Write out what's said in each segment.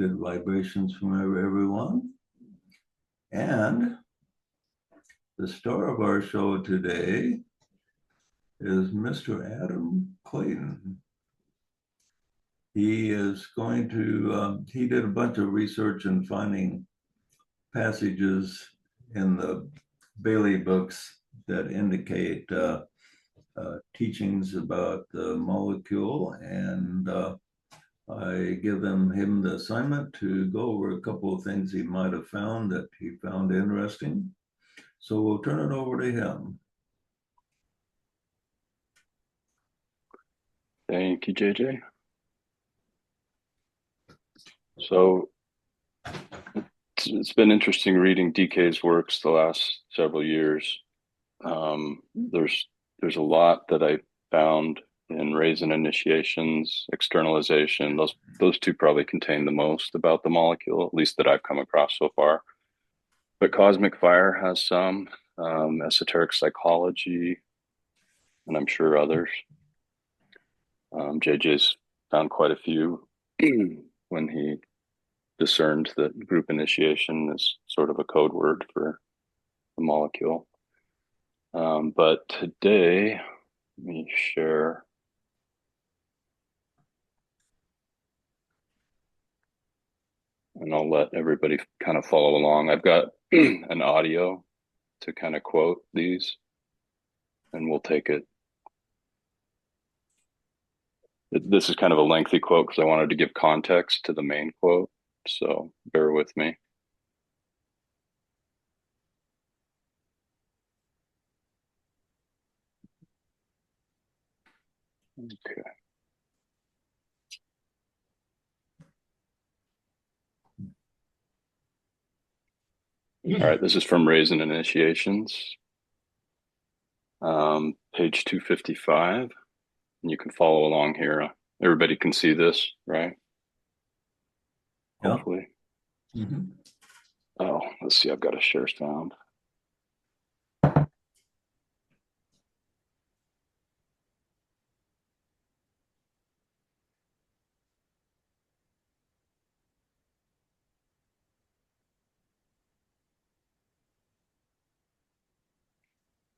good vibrations from everyone. And the star of our show today is Mr. Adam Clayton. He is going to, he did a bunch of research in finding passages in the Bailey books that indicate teachings about the molecule, and I give him the assignment to go over a couple of things he might have found that he found interesting. So we'll turn it over to him. Thank you, JJ. So it's been interesting reading DK's works the last several years. There's a lot that I found in Rays and Initiations, Externalization. Those two probably contain the most about the molecule, at least that I've come across so far. But Cosmic Fire has some, Esoteric Psychology, and I'm sure others. JJ's found quite a few when he discerned that group initiation is sort of a code word for the molecule. But today, let me share. And I'll let everybody kind of follow along. I've got an audio to kind of quote these, and we'll take it. This is kind of a lengthy quote because I wanted to give context to the main quote, so bear with me. Okay. All right, this is from Rays and Initiations, page 255. And you can follow along here. Everybody can see this, right? Yeah. Hopefully. Mm-hmm. Oh, let's see. I've got to share sound.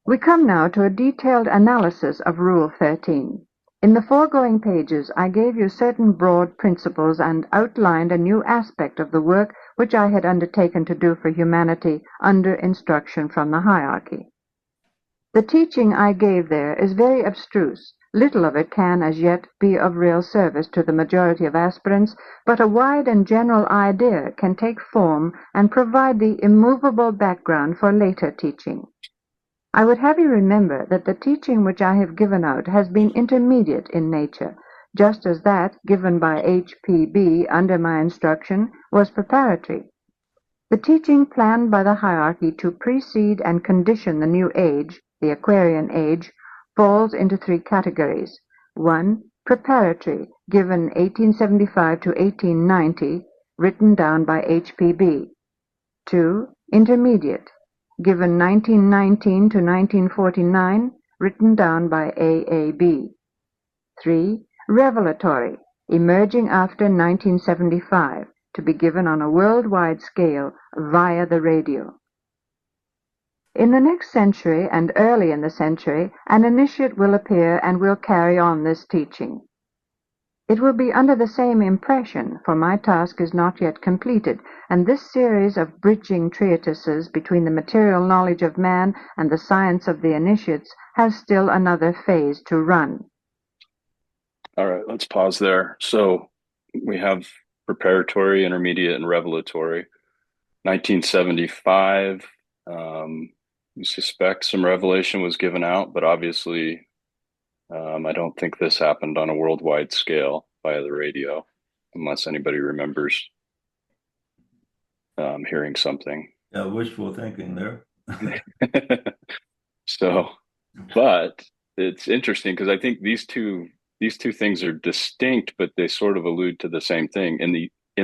We come now to a detailed analysis of Rule 13. In the foregoing pages, I gave you certain broad principles and outlined a new aspect of the work which I had undertaken to do for humanity under instruction from the hierarchy. The teaching I gave there is very abstruse. Little of it can as yet be of real service to the majority of aspirants, but a wide and general idea can take form and provide the immovable background for later teaching. I would have you remember that the teaching which I have given out has been intermediate in nature, just as that given by H.P.B. under my instruction was preparatory. The teaching planned by the hierarchy to precede and condition the new age, the Aquarian age, falls into three categories. 1. Preparatory, given 1875 to 1890, written down by H.P.B. 2. Intermediate, given 1919 to 1949, written down by A.A.B. 3. Revelatory, emerging after 1975, to be given on a worldwide scale via the radio. In the next century and early in the century, an initiate will appear and will carry on this teaching. It will be under the same impression, for my task is not yet completed, and this series of bridging treatises between the material knowledge of man and the science of the initiates has still another phase to run. All right, let's pause there. So we have preparatory, intermediate, and revelatory. 1975, we suspect some revelation was given out, but obviously I don't think this happened on a worldwide scale via the radio, unless anybody remembers hearing something. Yeah, wishful thinking there. So, but it's interesting because I think these two things are distinct, but they sort of allude to the same thing. In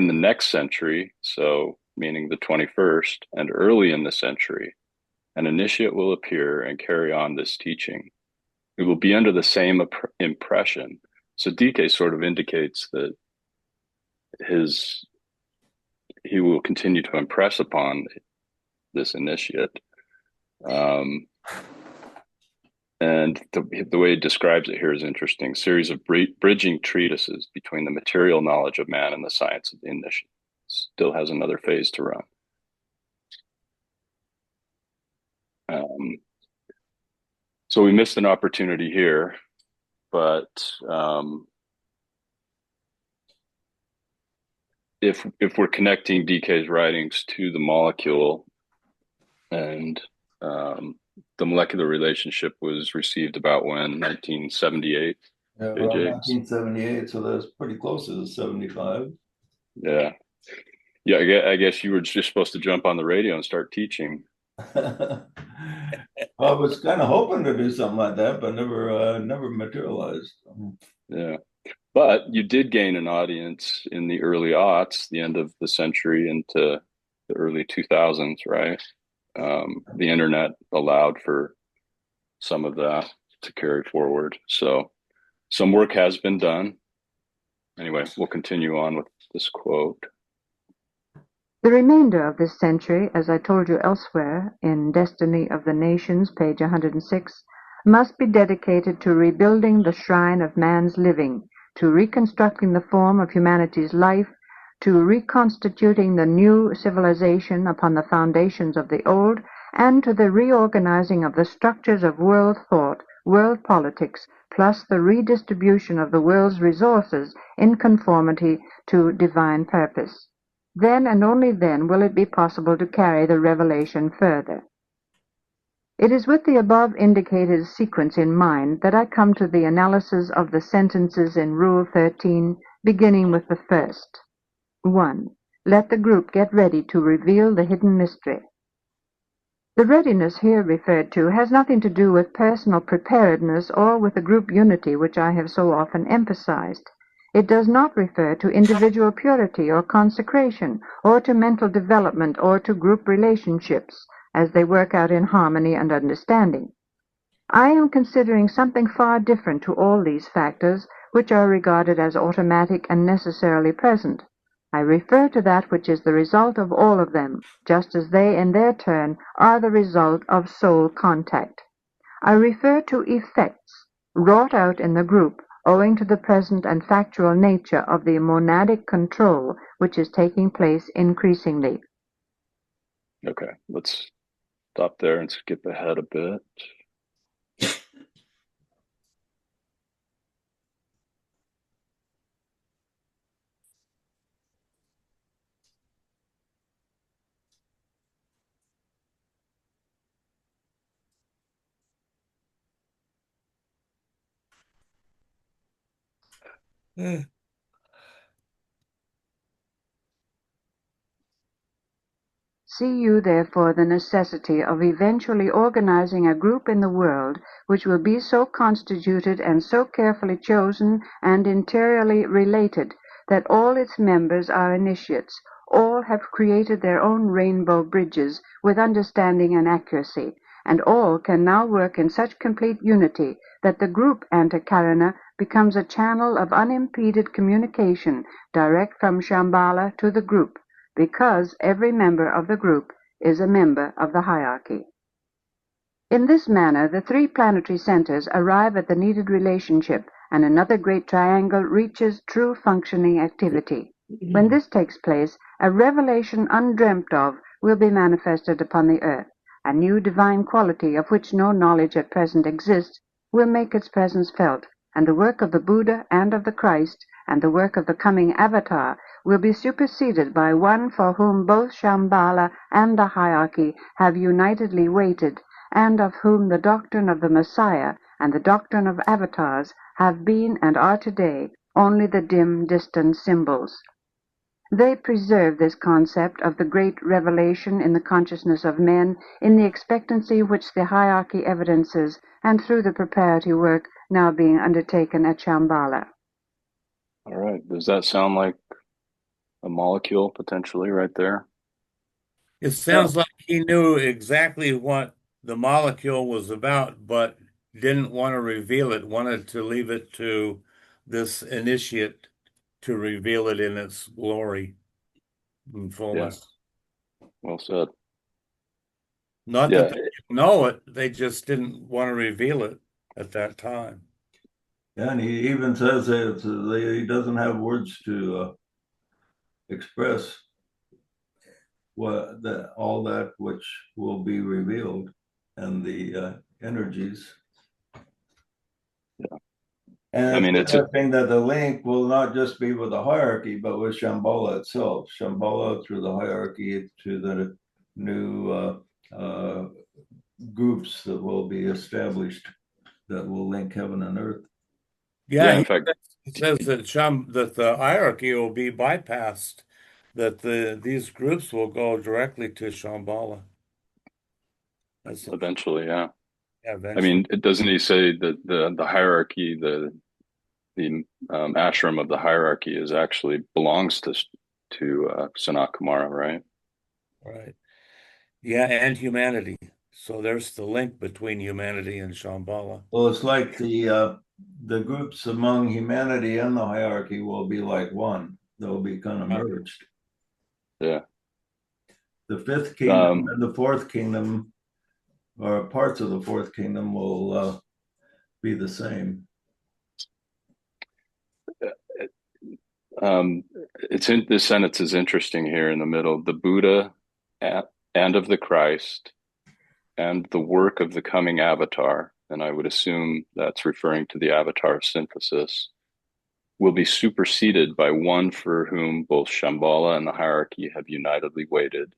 the next century, so meaning the 21st, and early in the century, an initiate will appear and carry on this teaching. It will be under the same impression. So DK sort of indicates that his he will continue to impress upon this initiate. And the way he describes it here is interesting. Series of bridging treatises between the material knowledge of man and the science of the initiate. Still has another phase to run. So we missed an opportunity here, but if we're connecting DK's writings to the molecule, and the molecular relationship was received about when 1978. Yeah, around 1978, so that's pretty close to the 75. Yeah. I guess you were just supposed to jump on the radio and start teaching. I was kind of hoping to do something like that, but never materialized. Yeah. But you did gain an audience in the early aughts, the end of the century into the early 2000s, right? The internet allowed for some of that to carry forward. So some work has been done. Anyway, we'll continue on with this quote. The remainder of this century, as I told you elsewhere in Destiny of the Nations, page 106, must be dedicated to rebuilding the shrine of man's living, to reconstructing the form of humanity's life, to reconstituting the new civilization upon the foundations of the old, and to the reorganizing of the structures of world thought, world politics, plus the redistribution of the world's resources in conformity to divine purpose. Then and only then will it be possible to carry the revelation further. It is with the above indicated sequence in mind that I come to the analysis of the sentences in Rule 13, beginning with the first. 1. Let the group get ready to reveal the hidden mystery. The readiness here referred to has nothing to do with personal preparedness or with the group unity which I have so often emphasized. It does not refer to individual purity or consecration, or to mental development, or to group relationships, as they work out in harmony and understanding. I am considering something far different to all these factors, which are regarded as automatic and necessarily present. I refer to that which is the result of all of them, just as they in their turn are the result of soul contact. I refer to effects wrought out in the group, owing to the present and factual nature of the monadic control which is taking place increasingly. Okay, let's stop there and skip ahead a bit. See you therefore the necessity of eventually organizing a group in the world which will be so constituted and so carefully chosen and interiorly related that all its members are initiates, all have created their own rainbow bridges with understanding and accuracy, and all can now work in such complete unity that the group Antakarana becomes a channel of unimpeded communication direct from Shambhala to the group, because every member of the group is a member of the hierarchy. In this manner, the three planetary centers arrive at the needed relationship, and another great triangle reaches true functioning activity. When this takes place, a revelation undreamt of will be manifested upon the earth. A new divine quality of which no knowledge at present exists will make its presence felt, and the work of the Buddha and of the Christ, and the work of the coming Avatar will be superseded by one for whom both Shambhala and the hierarchy have unitedly waited, and of whom the doctrine of the Messiah and the doctrine of avatars have been and are today only the dim, distant symbols. They preserve this concept of the great revelation in the consciousness of men in the expectancy which the hierarchy evidences, and through the preparatory work now being undertaken at Shambhala. All right. Does that sound like a molecule potentially right there? It sounds like he knew exactly what the molecule was about, but didn't want to reveal it, wanted to leave it to this initiate to reveal it in its glory. in fullness. Well said. Not Yeah, that they didn't know it, they just didn't want to reveal it at that time. Yeah, and he even says that he doesn't have words to express all that which will be revealed, and the energies. Yeah. And I mean, it's interesting that the link will not just be with the hierarchy, but with Shambhala itself. Shambhala through the hierarchy to the new groups that will be established that will link heaven and earth. Yeah, Yeah, in fact, he says that the hierarchy will be bypassed, that these groups will go directly to Shambhala. That's eventually, yeah. I eventually. mean, doesn't he say that the hierarchy, the ashram of the hierarchy is actually belongs to Sanat Kumara, right? Right. Yeah, and humanity. So there's the link between humanity and Shambhala. Well, it's like the groups among humanity and the hierarchy will be like one. They'll be kind of merged. Yeah. The fifth kingdom and the fourth kingdom, or parts of the fourth kingdom, will be the same. It's in this sentence is interesting here in the middle. The Buddha and of the Christ and the work of the coming avatar, and I would assume that's referring to the avatar synthesis, will be superseded by one for whom both Shambhala and the hierarchy have unitedly waited.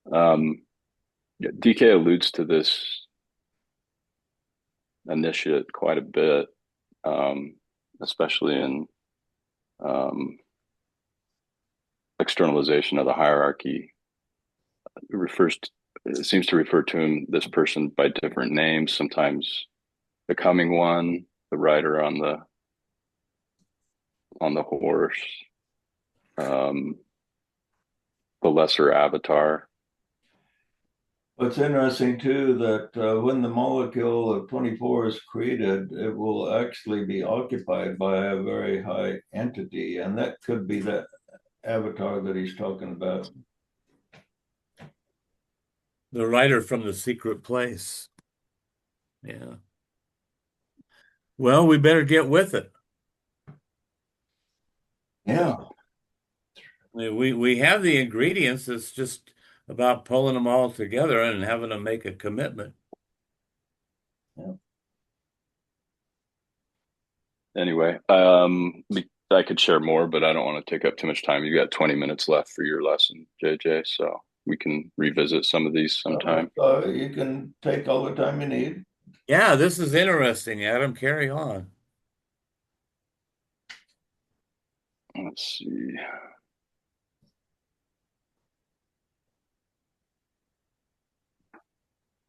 DK alludes to this initiate quite a bit, especially in externalization of the hierarchy. It seems to refer to him, this person, by different names, sometimes the coming one, the rider on the horse, the lesser avatar. What's interesting too, that when the molecule of 24 is created, it will actually be occupied by a very high entity, and that could be that avatar that he's talking about. The writer from the secret place. Yeah. Well, we better get with it. Yeah. We have the ingredients. It's just about pulling them all together and having to make a commitment. Yeah. Anyway, I could share more, but I don't want to take up too much time. You got 20 minutes left for your lesson, JJ, so we can revisit some of these sometime. You can take all the time you need. Yeah, this is interesting, Adam. Carry on. Let's see.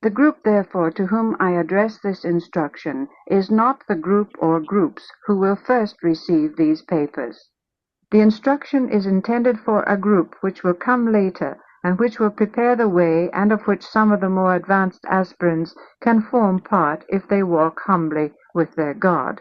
The group, therefore, to whom I address this instruction is not the group or groups who will first receive these papers. The instruction is intended for a group which will come later and which will prepare the way, and of which some of the more advanced aspirants can form part if they walk humbly with their God.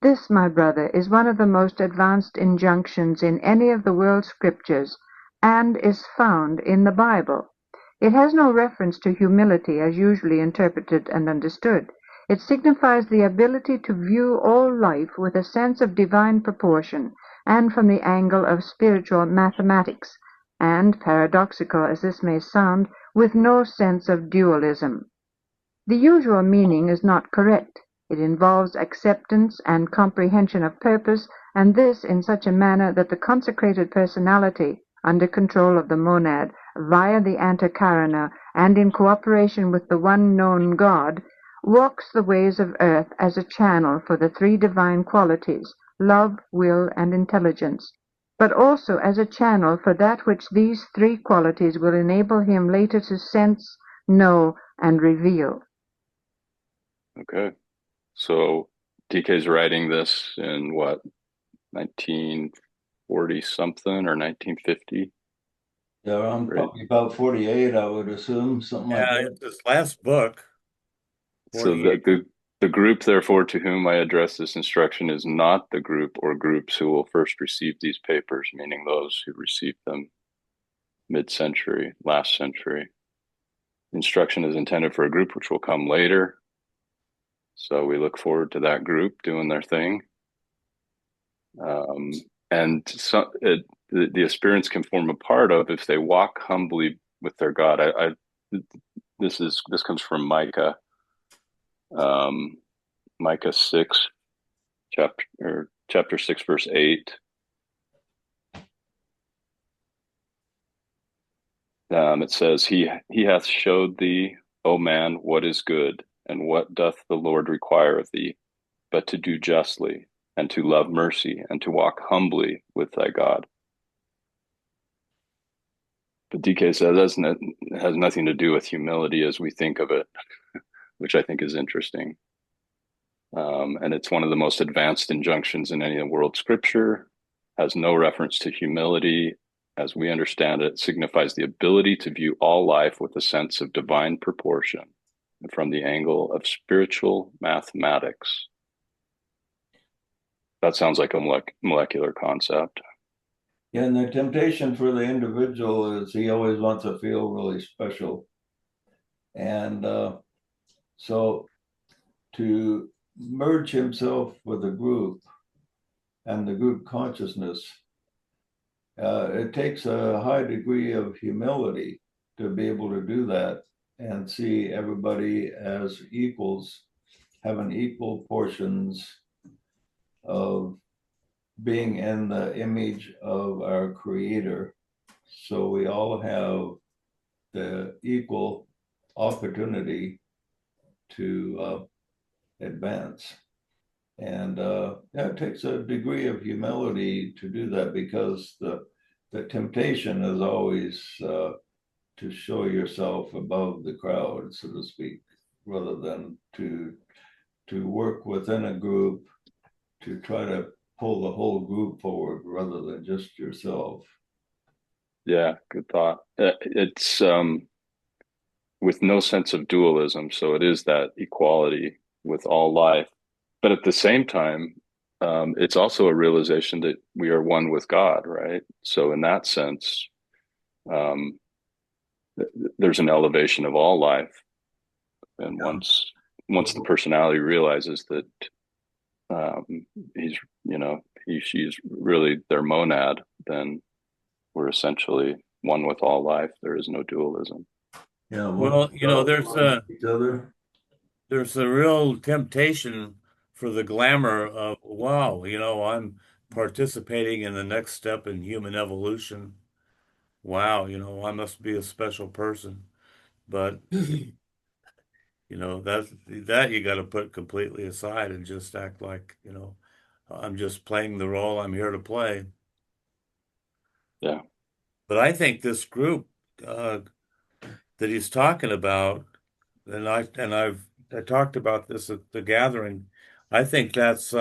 This, my brother, is one of the most advanced injunctions in any of the world's scriptures, and is found in the Bible. It has no reference to humility as usually interpreted and understood. It signifies the ability to view all life with a sense of divine proportion, and from the angle of spiritual mathematics, and, paradoxical as this may sound, with no sense of dualism. The usual meaning is not correct. It involves acceptance and comprehension of purpose, and this in such a manner that the consecrated personality, under control of the monad, via the antakarana, and in cooperation with the one known God, walks the ways of earth as a channel for the three divine qualities, love, will, and intelligence, but also as a channel for that which these three qualities will enable him later to sense, know, and reveal. Okay. So DK's writing this in what, 1940 something or 1950? Yeah, around probably about 48, I would assume, something like Yeah, that. it's his last book. So 48. The group, therefore, to whom I address this instruction is not the group or groups who will first receive these papers, meaning those who received them mid-century, last century. Instruction is intended for a group which will come later. So we look forward to that group doing their thing. And so the aspirants can form a part of if they walk humbly with their God. This comes from Micah, Micah 6, chapter 6, verse 8. It says, he hath showed thee, O man, what is good, and what doth the Lord require of thee, but to do justly, and to love mercy, and to walk humbly with thy God. But DK says it has nothing to do with humility as we think of it, which I think is interesting. And it's one of the most advanced injunctions in any of the world scripture, has no reference to humility. As we understand it, signifies the ability to view all life with a sense of divine proportion and from the angle of spiritual mathematics. That sounds like a molecular concept. Yeah, and the temptation for the individual is he always wants to feel really special. And so to merge himself with the group and the group consciousness, it takes a high degree of humility to be able to do that and see everybody as equals, having equal portions of being in the image of our Creator. So we all have the equal opportunity to advance. And it takes a degree of humility to do that, because the temptation is always to show yourself above the crowd, so to speak, rather than to work within a group to try to pull the whole group forward rather than just yourself. Yeah, good thought. It's with no sense of dualism, so it is that equality with all life. But at the same time, it's also a realization that we are one with God, right? So in that sense, there's an elevation of all life. And Yeah. once the personality realizes that she's really their monad, then we're essentially one with all life. There is no dualism. Yeah. Well, Each other. there's a real temptation for the glamour of, wow, I'm participating in the next step in human evolution. Wow, I must be a special person. But that you got to put completely aside and just act like, I'm just playing the role I'm here to play. Yeah. But I think this group that he's talking about, and I talked about this at the gathering. I think that's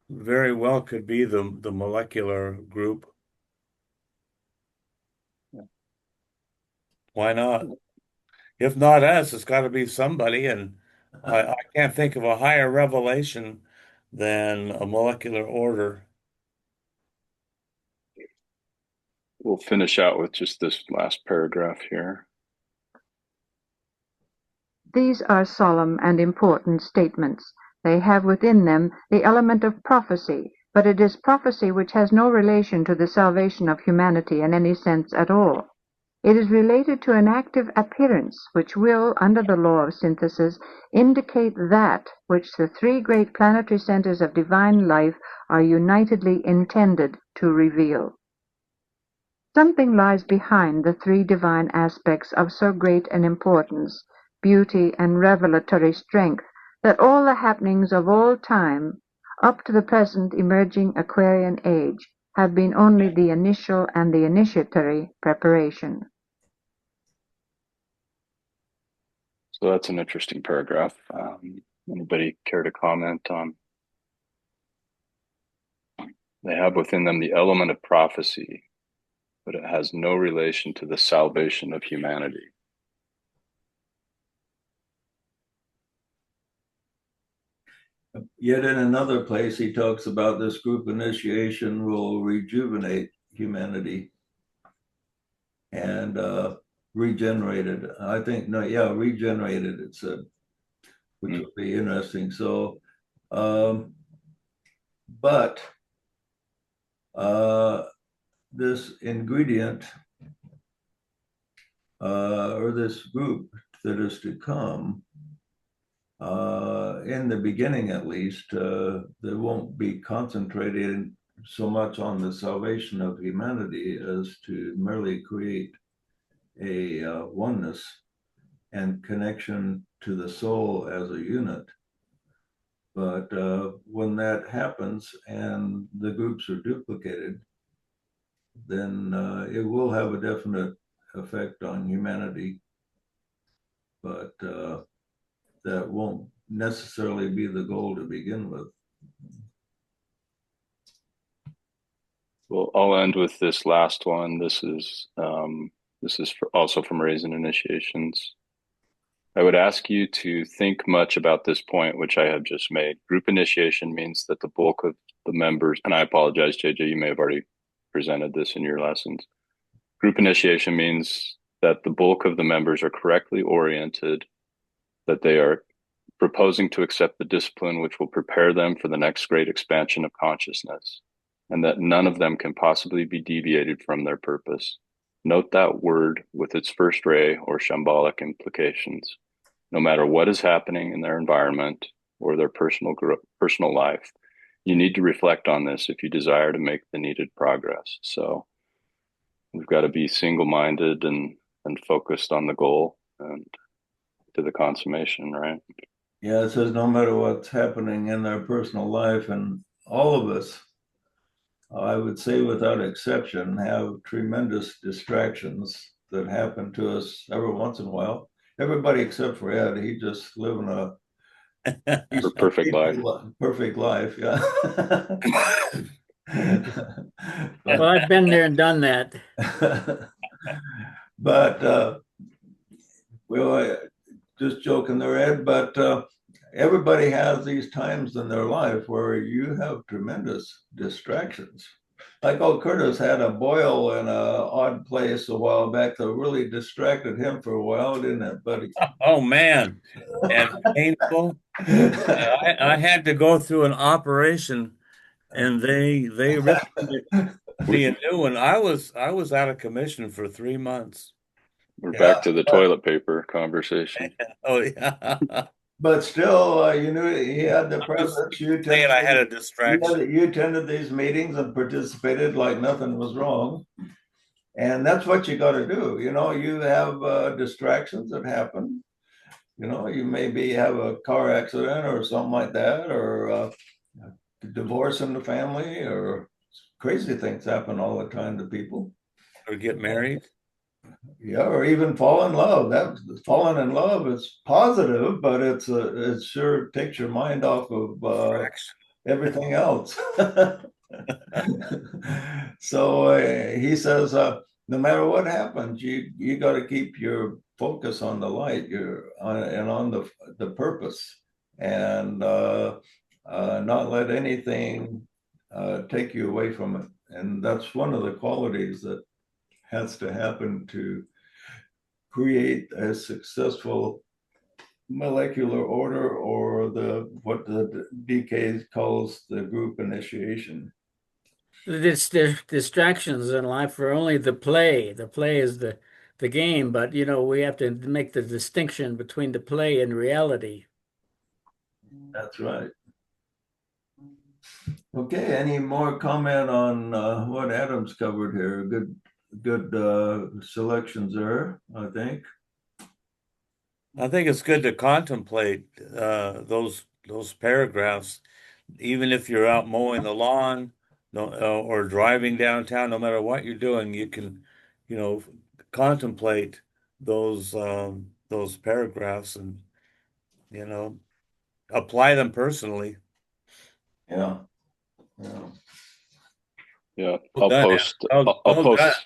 very well could be the molecular group. Yeah. Why not? If not us, it's got to be somebody, and I can't think of a higher revelation than a molecular order. We'll finish out with just this last paragraph here. These are solemn and important statements. They have within them the element of prophecy, but it is prophecy which has no relation to the salvation of humanity in any sense at all. It is related to an active appearance which will, under the law of synthesis, indicate that which the three great planetary centers of divine life are unitedly intended to reveal. Something lies behind the three divine aspects of so great an importance, beauty, and revelatory strength, that all the happenings of all time, up to the present emerging Aquarian age, have been only the initial and the initiatory preparation. So that's an interesting paragraph. Anybody care to comment on? They have within them the element of prophecy, but it has no relation to the salvation of humanity. Yet in another place, he talks about this group initiation will rejuvenate humanity and regenerated. I think, no, yeah, regenerated, it said, which would be interesting. So, but this ingredient or this group that is to come, in the beginning at least, they won't be concentrated so much on the salvation of humanity as to merely create a oneness and connection to the soul as a unit. But when that happens and the groups are duplicated, then it will have a definite effect on humanity. But that won't necessarily be the goal to begin with. Well, I'll end with this last one. This is also from Raisin Initiations. I would ask you to think much about this point, which I have just made. Group initiation means that the bulk of the members, and I apologize, JJ, you may have already presented this in your lessons. Group initiation means that the bulk of the members are correctly oriented, that they are proposing to accept the discipline which will prepare them for the next great expansion of consciousness, and that none of them can possibly be deviated from their purpose. Note that word with its first ray or shambolic implications. No matter what is happening in their environment or their personal life, you need to reflect on this if you desire to make the needed progress. So we've got to be single-minded and focused on the goal and to the consummation, right? Yeah, it says no matter what's happening in their personal life, and all of us, I would say without exception, have tremendous distractions that happen to us every once in a while. Everybody except for Ed, he just living a perfect life. Perfect life, yeah. Well, I've been there and done that. But well, just joking there, Ed, but everybody has these times in their life where you have tremendous distractions. Like old Curtis had a boil in an odd place a while back that really distracted him for a while, didn't it, buddy? Oh man, and painful. I had to go through an operation, and they ripped me a new one. I was out of commission for 3 months. We're back to the toilet paper conversation. Oh yeah. But still, you knew he had the presence. I had a distraction. You attended these meetings and participated like nothing was wrong. And that's what you got to do. You know, you have distractions that happen. You know, you maybe have a car accident or something like that, or a divorce in the family, or crazy things happen all the time to people. Or get married. Yeah, or even fall in love. That falling in love is positive, but it sure takes your mind off of everything else. So he says, no matter what happens, you got to keep your focus on the light, and on the purpose, and not let anything take you away from it. And that's one of the qualities that has to happen to create a successful molecular order, or what the DK calls the group initiation. The distractions in life are only the play. The play is the game, but you know, we have to make the distinction between the play and reality. That's right. Okay, any more comment on what Adam's covered here? Good selections there, I think. I think it's good to contemplate those paragraphs, even if you're out mowing the lawn, or driving downtown. No matter what you're doing, you can, contemplate those paragraphs and apply them personally. Yeah. Yeah, Well I'll done, post.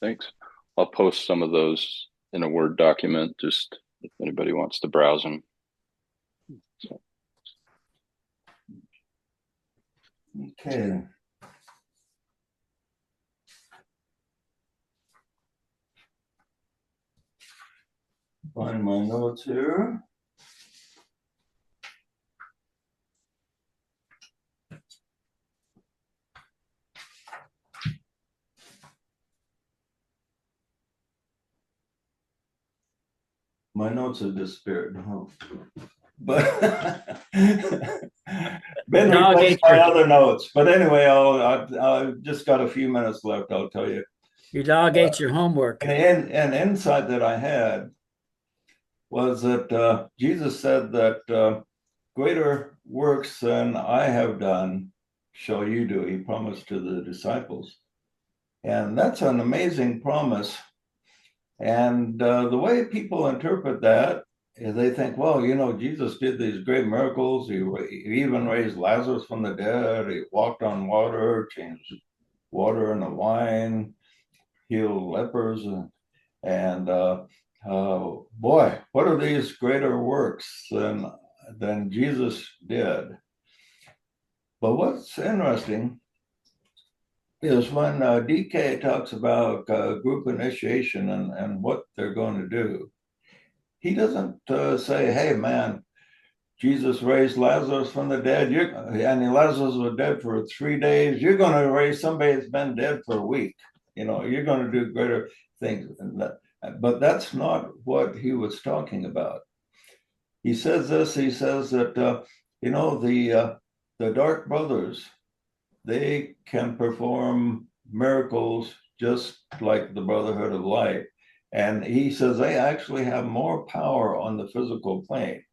Thanks. I'll post some of those in a Word document, just if anybody wants to browse them. So. Okay. Find my notes here. My notes have disappeared. But been Dog replaced ate by your other notes. But anyway, I've just got a few minutes left. I'll tell you. your dog ate your homework. And an insight that I had was that Jesus said that greater works than I have done shall you do. He promised to the disciples. And that's an amazing promise. And the way people interpret that is they think, well, you know, Jesus did these great miracles. He even raised Lazarus from the dead. He walked on water, changed water into wine, healed lepers. And boy, what are these greater works than Jesus did? But what's interesting is when DK talks about group initiation and what they're going to do, he doesn't say, hey, man, Jesus raised Lazarus from the dead, and Lazarus was dead for 3 days. You're going to raise somebody that's been dead for a week. You know, you're going to do greater things. But that's not what he was talking about. He says this, he says that, you know, the Dark Brothers, they can perform miracles just like the Brotherhood of Light. And he says they actually have more power on the physical plane.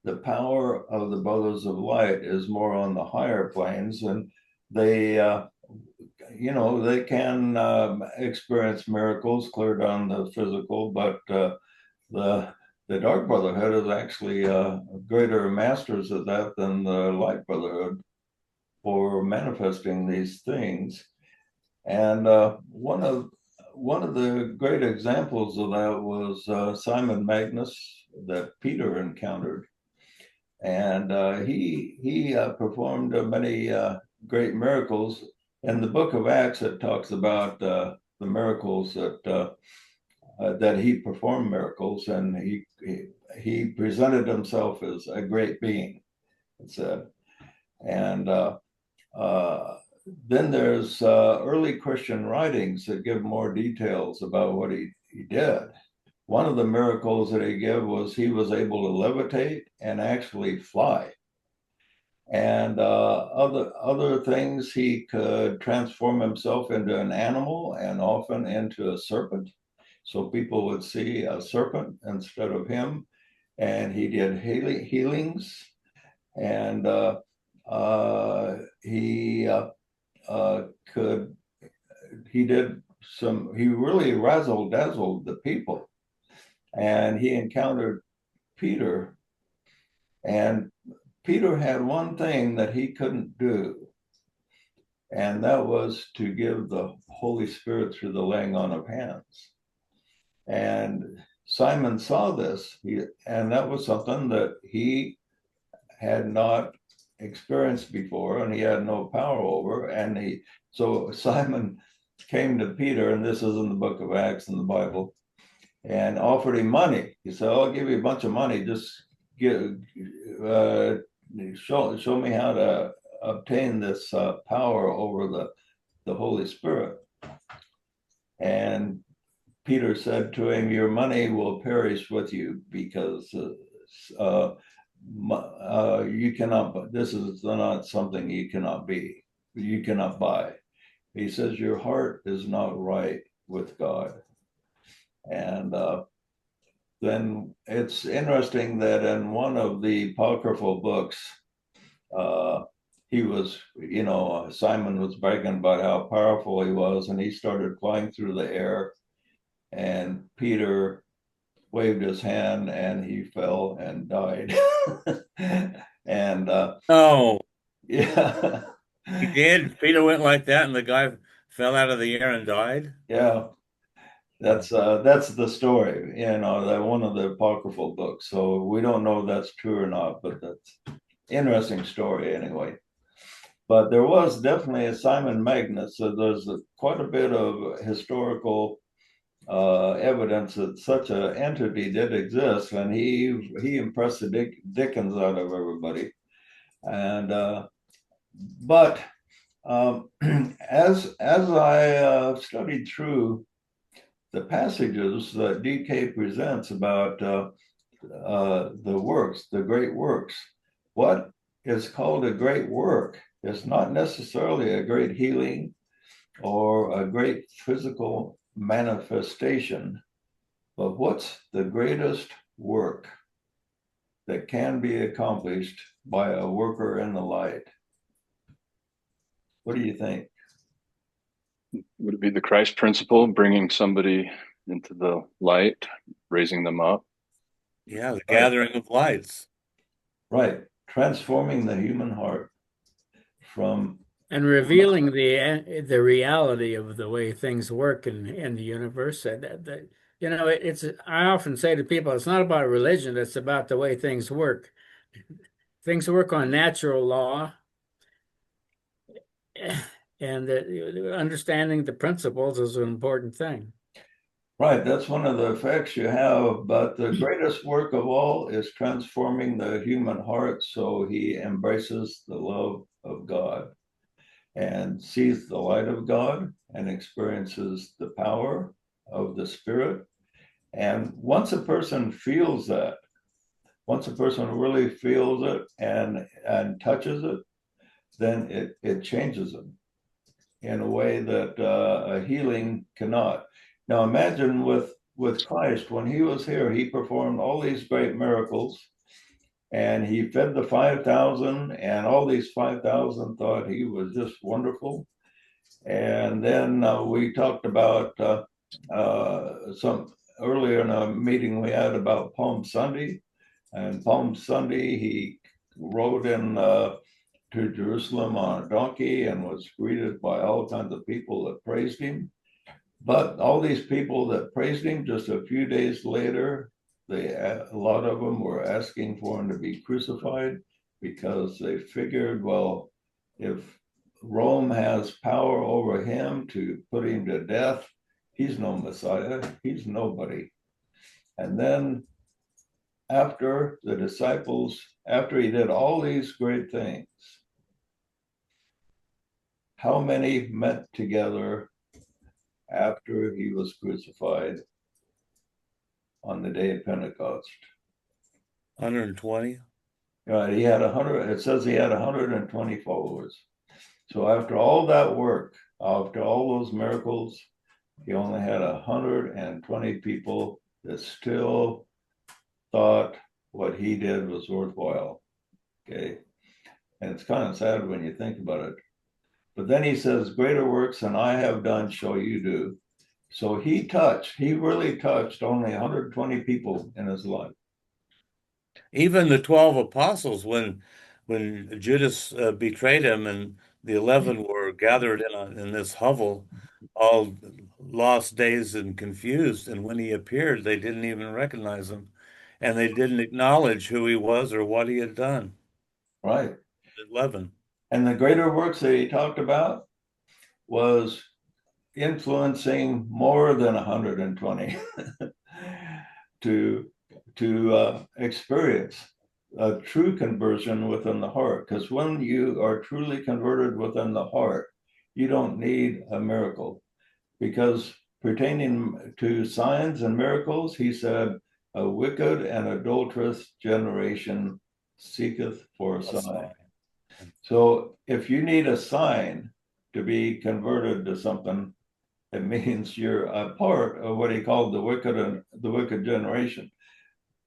The power of the Brothers of Light is more on the higher planes, and they, you know, they can experience miracles clear down the physical, but the Dark Brotherhood is actually greater masters of that than the Light Brotherhood for manifesting these things. And one of the great examples of that was Simon Magus that Peter encountered, and he performed many great miracles. In the Book of Acts, it talks about the miracles that he performed miracles, and he presented himself as a great being. It said, and then there's early Christian writings that give more details about what he did. One of the miracles that he gave was he was able to levitate and actually fly. And other things, he could transform himself into an animal and often into a serpent. So people would see a serpent instead of him. And he did healings, and he really razzle dazzled the people. And he encountered Peter, and Peter had one thing that he couldn't do, and that was to give the Holy Spirit through the laying on of hands. And Simon saw this, and that was something that he had not experienced before, and he had no power over. And so Simon came to Peter, and this is in the Book of Acts in the Bible, and offered him money. He said, I'll give you a bunch of money, just show me how to obtain this power over the Holy Spirit. And Peter said to him, your money will perish with you, because you cannot, this is not something you cannot buy. He says, your heart is not right with God. And then it's interesting that in one of the apocryphal books, he was, you know, Simon was bragging about how powerful he was, and he started flying through the air, and Peter waved his hand and he fell and died. And Oh, yeah, he did. Peter went like that, and the guy fell out of the air and died. yeah, that's the story, you know, that one of the apocryphal books. So we don't know if that's true or not, but that's interesting story anyway. But there was definitely a Simon Magus, so there's quite a bit of historical evidence that such an entity did exist, and he impressed the Dickens out of everybody. And but as I studied through the passages that DK presents about the works, the great works, what is called a great work is not necessarily a great healing or a great physical manifestation, but what's the greatest work that can be accomplished by a worker in the light? What do you think? Would it be the Christ principle, bringing somebody into the light, raising them up? Yeah, the gathering of lights. Right. Transforming the human heart from and revealing the reality of the way things work in the universe. That you know, it's I often say to people, it's not about religion; it's about the way things work. Things work on natural law, and understanding the principles is an important thing. right. That's one of the effects you have. But the greatest work of all is transforming the human heart so he embraces the love of God and sees the light of God and experiences the power of the Spirit. And once a person feels that, once a person really feels it and touches it, then it changes them in a way that a healing cannot. Now imagine with Christ, when he was here, he performed all these great miracles and he fed the 5,000, and all these 5,000 thought he was just wonderful. And then we talked about some earlier in a meeting we had about Palm Sunday. And Palm Sunday, he rode in to Jerusalem on a donkey and was greeted by all kinds of people that praised him. But all these people that praised him, just a few days later, a lot of them were asking for him to be crucified because they figured, well, if Rome has power over him to put him to death, he's no Messiah, he's nobody. And then after the disciples, after he did all these great things, how many met together after he was crucified on the day of Pentecost? 120. Right, he had 100. It says he had 120 followers. So after all that work, after all those miracles, he only had 120 people that still thought what he did was worthwhile. Okay, and it's kind of sad when you think about it. But then he says, greater works than I have done shall you do. So he really touched only 120 people in his life. Even the 12 apostles, when Judas betrayed him and the 11 were gathered in this hovel, all lost, dazed, and confused. And when he appeared, they didn't even recognize him, and they didn't acknowledge who he was or what he had done. Right. 11. And the greater works that he talked about was influencing more than 120 to experience a true conversion within the heart. Because when you are truly converted within the heart, you don't need a miracle. Because pertaining to signs and miracles, he said, a wicked and adulterous generation seeketh for a sign. So if you need a sign to be converted to something, it means you're a part of what he called the wicked generation.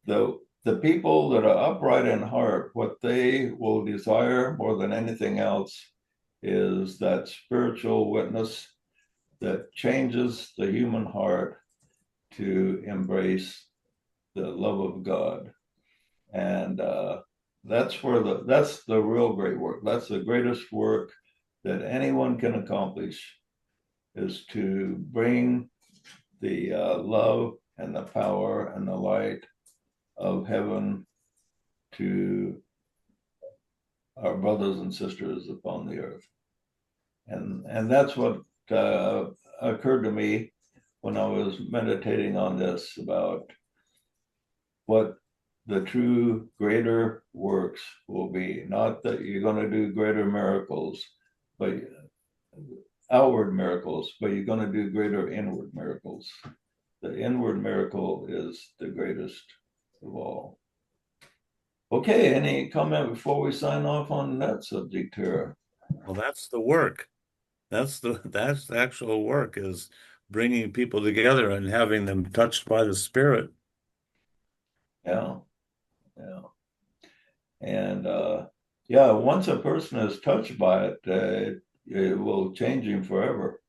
The people that are upright in heart, what they will desire more than anything else is that spiritual witness that changes the human heart to embrace the love of God. And that's the real great work. That's the greatest work that anyone can accomplish, is to bring the love and the power and the light of heaven to our brothers and sisters upon the earth. And that's what occurred to me when I was meditating on this, about what the true greater works will be. Not that you're going to do greater miracles, but outward miracles, but you're going to do greater inward miracles. The inward miracle is the greatest of all. Okay, any comment before we sign off on that subject here? Well, that's the work. That's the actual work, is bringing people together and having them touched by the Spirit. Yeah, yeah. And yeah, once a person is touched by it, it will change him forever.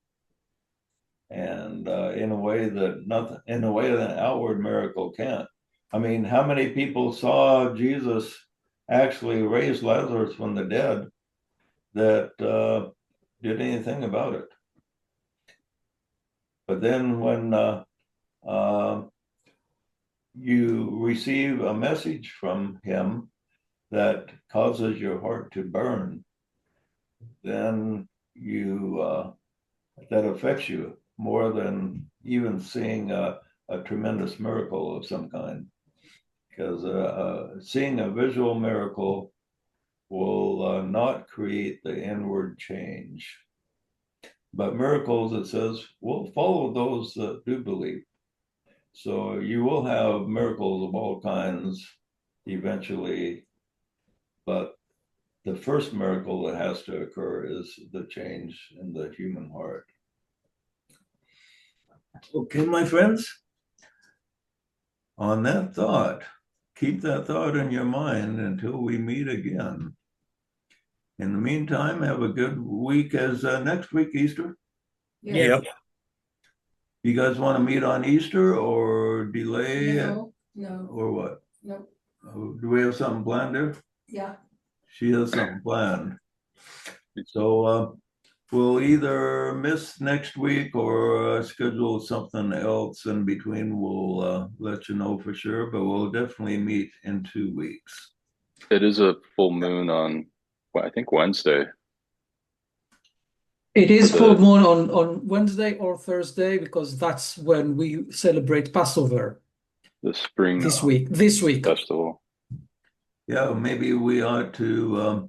And in a way that an outward miracle can't. I mean, how many people saw Jesus actually raise Lazarus from the dead that did anything about it? But then when you receive a message from him that causes your heart to burn, then that affects you more than even seeing a tremendous miracle of some kind. Because seeing a visual miracle will not create the inward change. But miracles, it says, will follow those that do believe. So you will have miracles of all kinds eventually, but the first miracle that has to occur is the change in the human heart. Okay, my friends, on that thought, keep that thought in your mind until we meet again. In the meantime, have a good week. As next week, Easter? Yep. You guys want to meet on Easter or delay it? No, Or what? no, Do we have something planned there? yeah. She has something planned. So we'll either miss next week or schedule something else in between. We'll let you know for sure, but we'll definitely meet in 2 weeks. It is a full moon on, well, I think Wednesday. It is The- full moon on Wednesday or Thursday, because that's when we celebrate Passover The spring this week. festival. Yeah, maybe we ought to.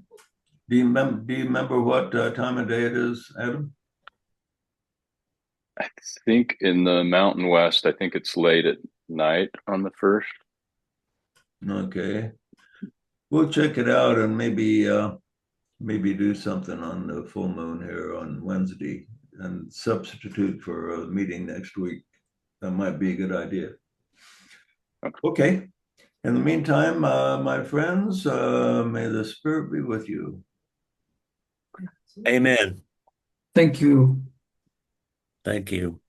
Do you remember what time of day it is, Adam? I think in the Mountain West, I think it's late at night on the 1st. Okay, we'll check it out and maybe do something on the full moon here on Wednesday and substitute for a meeting next week. That might be a good idea. Okay. In the meantime, my friends, may the Spirit be with you. Amen. Thank you. Thank you.